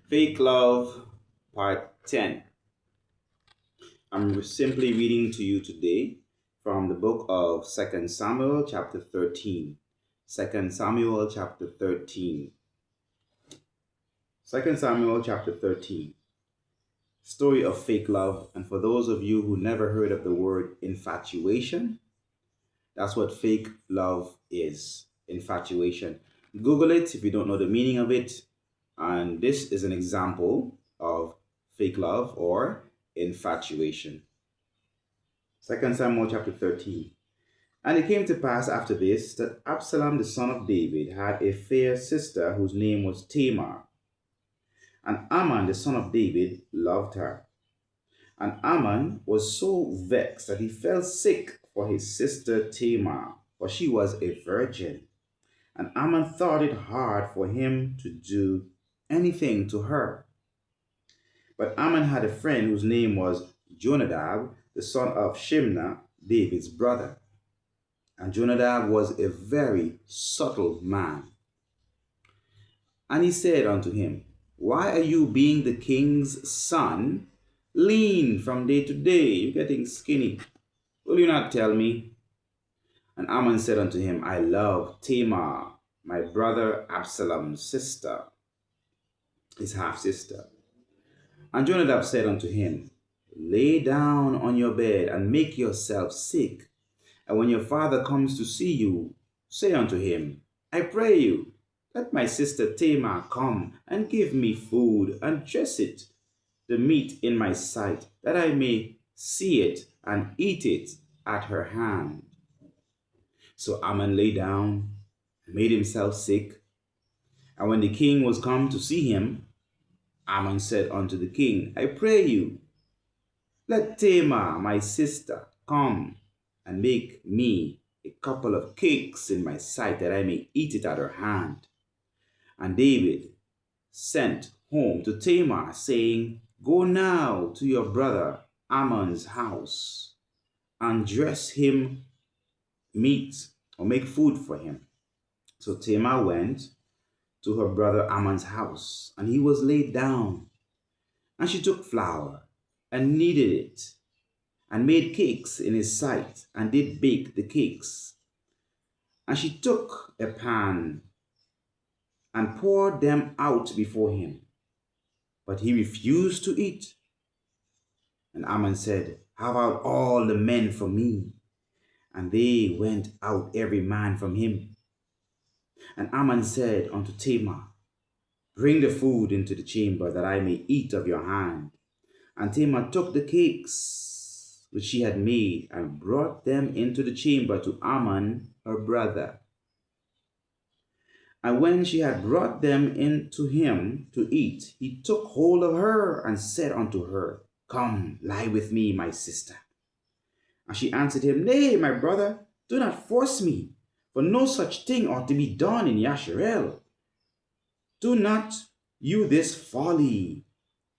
Fake Love, Part 10. I'm simply reading to you today from the book of Second Samuel, chapter 13. 2 Samuel, chapter 13. 2 Samuel, chapter 13. Story of fake love. And for those of you who never heard of the word infatuation, that's what fake love is. Infatuation. Google it if you don't know the meaning of it. And this is an example of fake love or infatuation. 2 Samuel chapter 13. And it came to pass after this that Absalom the son of David had a fair sister whose name was Tamar. And Amnon the son of David loved her. And Amnon was so vexed that he fell sick for his sister Tamar, for she was a virgin. And Amnon thought it hard for him to do anything to her. But Ammon had a friend whose name was Jonadab, the son of Shimna, David's brother. And Jonadab was a very subtle man. And he said unto him, Why are you, being the king's son, lean from day to day? You're getting skinny. Will you not tell me? And Ammon said unto him, I love Tamar, my brother Absalom's sister, his half sister. And Jonadab said unto him, Lay down on your bed and make yourself sick. And when your father comes to see you, say unto him, I pray you, let my sister Tamar come and give me food and dress it, the meat in my sight, that I may see it and eat it at her hand. So Ammon lay down and made himself sick. And when the king was come to see him, Ammon said unto the king, I pray you, let Tamar, my sister, come and make me a couple of cakes in my sight, that I may eat it at her hand. And David sent home to Tamar, saying, Go now to your brother Ammon's house, and dress him meat, or make food for him. So Tamar went to her brother Ammon's house, and he was laid down. And she took flour and kneaded it, and made cakes in his sight, and did bake the cakes. And she took a pan and poured them out before him. But he refused to eat. And Ammon said, Have out all the men from me. And they went out every man from him. And Ammon said unto Tamar, Bring the food into the chamber, that I may eat of your hand. And Tamar took the cakes which she had made, and brought them into the chamber to Ammon her brother. And when she had brought them in to him to eat, he took hold of her, and said unto her, Come, lie with me, my sister. And she answered him, Nay, my brother, do not force me, for no such thing ought to be done in Yasharel. Do not you this folly.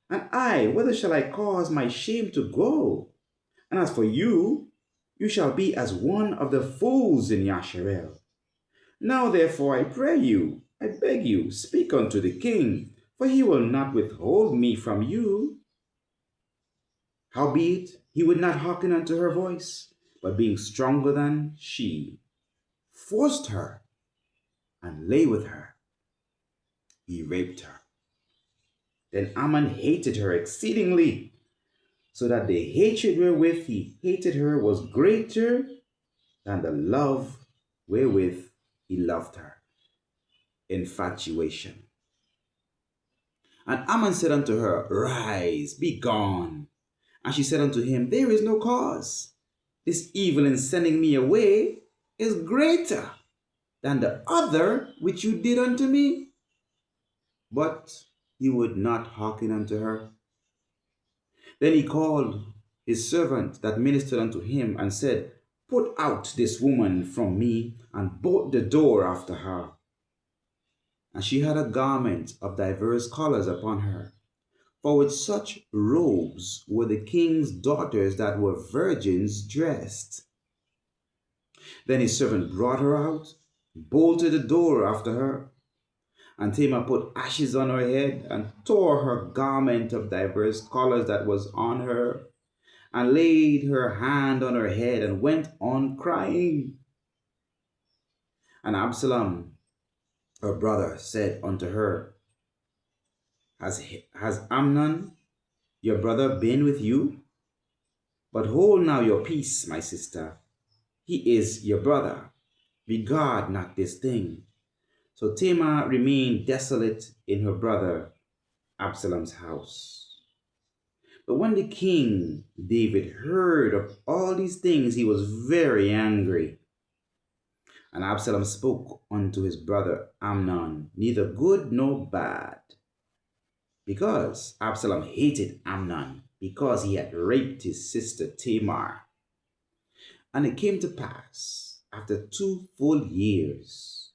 And I, whither shall I cause my shame to go? And as for you, you shall be as one of the fools in Yasharel. Now therefore I pray you, I beg you, speak unto the king, for he will not withhold me from you. Howbeit he would not hearken unto her voice, but being stronger than she, forced her, and lay with her. He raped her. Then Ammon hated her exceedingly, so that the hatred wherewith he hated her was greater than the love wherewith he loved her. Infatuation. And Ammon said unto her, Rise, be gone. And she said unto him, There is no cause. This evil in sending me away is greater than the other which you did unto me. But he would not hearken unto her. Then he called his servant that ministered unto him, and said, Put out this woman from me, and bolt the door after her. And she had a garment of divers colors upon her, for with such robes were the king's daughters that were virgins dressed. Then his servant brought her out, bolted the door after her. And Tamar put ashes on her head and tore her garment of diverse colors that was on her, and laid her hand on her head and went on crying. And Absalom, her brother, said unto her, has Amnon, your brother, been with you? But hold now your peace, my sister. He is your brother. Regard not this thing. So Tamar remained desolate in her brother Absalom's house. But when the king David heard of all these things, he was very angry. And Absalom spoke unto his brother Amnon, neither good nor bad, because Absalom hated Amnon, because he had raped his sister Tamar. And it came to pass, after 2 full years,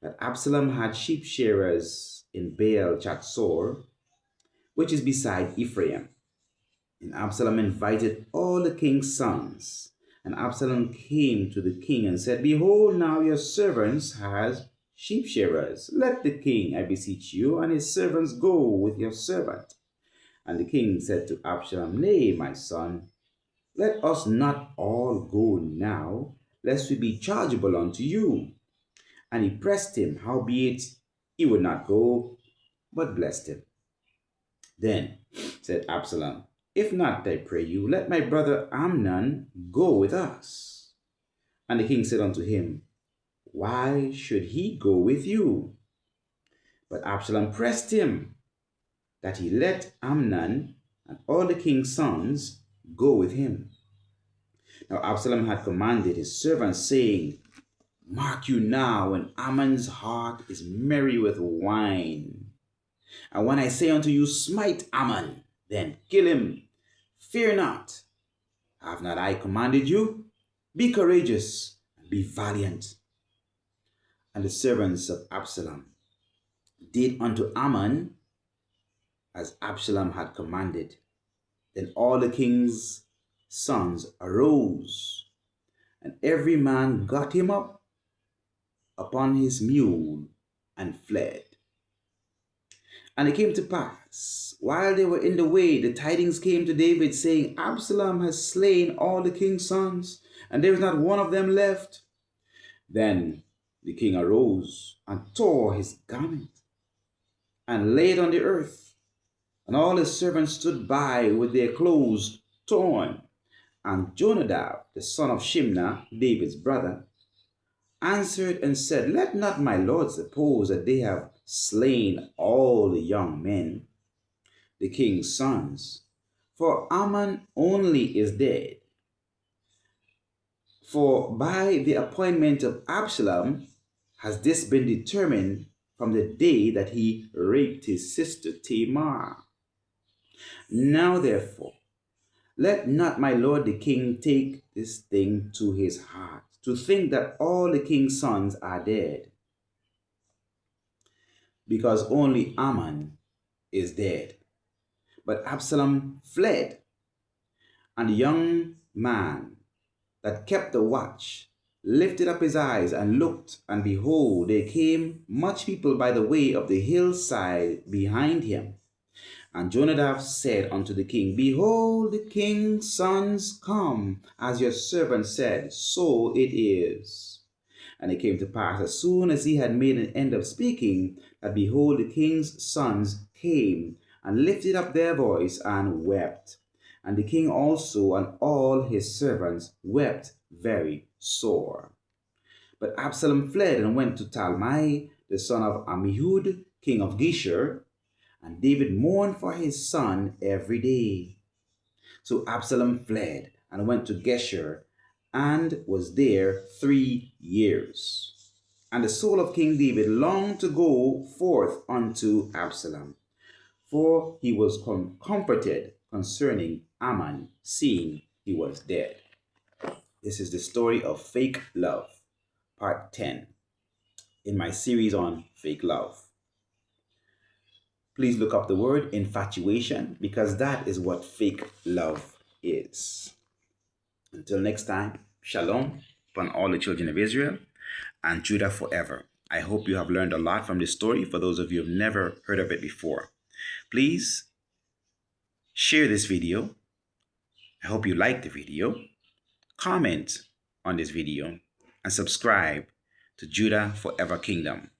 that Absalom had sheep shearers in Baal Chatzor, which is beside Ephraim. And Absalom invited all the king's sons. And Absalom came to the king and said, Behold, now your servants has sheep shearers. Let the king, I beseech you, and his servants go with your servant. And the king said to Absalom, Nay, my son, let us not all go now, lest we be chargeable unto you. And he pressed him, howbeit he would not go, but blessed him. Then said Absalom, If not, I pray you, let my brother Amnon go with us. And the king said unto him, Why should he go with you? But Absalom pressed him, that he let Amnon and all the king's sons go with him. Now Absalom had commanded his servants, saying, Mark you now, when Amnon's heart is merry with wine. And when I say unto you, Smite Ammon, then kill him. Fear not. Have not I commanded you? Be courageous and be valiant. And the servants of Absalom did unto Ammon as Absalom had commanded. Then all the king's sons arose, and every man got him up upon his mule and fled. And it came to pass, while they were in the way, the tidings came to David, saying, Absalom has slain all the king's sons, and there is not one of them left. Then the king arose and tore his garment and laid on the earth, and all his servants stood by with their clothes torn. And Jonadab, the son of Shimna, David's brother, answered and said, Let not my lord suppose that they have slain all the young men, the king's sons, for Ammon only is dead. For by the appointment of Absalom has this been determined from the day that he raped his sister Tamar. Now therefore, let not my lord the king take this thing to his heart, to think that all the king's sons are dead, because only Ammon is dead. But Absalom fled, and the young man that kept the watch lifted up his eyes and looked, and behold, there came much people by the way of the hillside behind him. And Jonadab said unto the king, Behold, the king's sons come, as your servant said, so it is. And it came to pass, as soon as he had made an end of speaking, that behold, the king's sons came, and lifted up their voice, and wept. And the king also and all his servants wept very sore. But Absalom fled and went to Talmai, the son of Ammihud, king of Geshur, and David mourned for his son every day. So Absalom fled and went to Geshur, and was there 3 years. And the soul of King David longed to go forth unto Absalom, for he was comforted concerning Ammon, seeing he was dead. This is the story of fake love, part 10, in my series on fake love. Please look up the word infatuation, because that is what fake love is. Until next time, shalom upon all the children of Israel and Judah forever. I hope you have learned a lot from this story for those of you who have never heard of it before. Please share this video. I hope you like the video. Comment on this video and subscribe to Judah Forever Kingdom.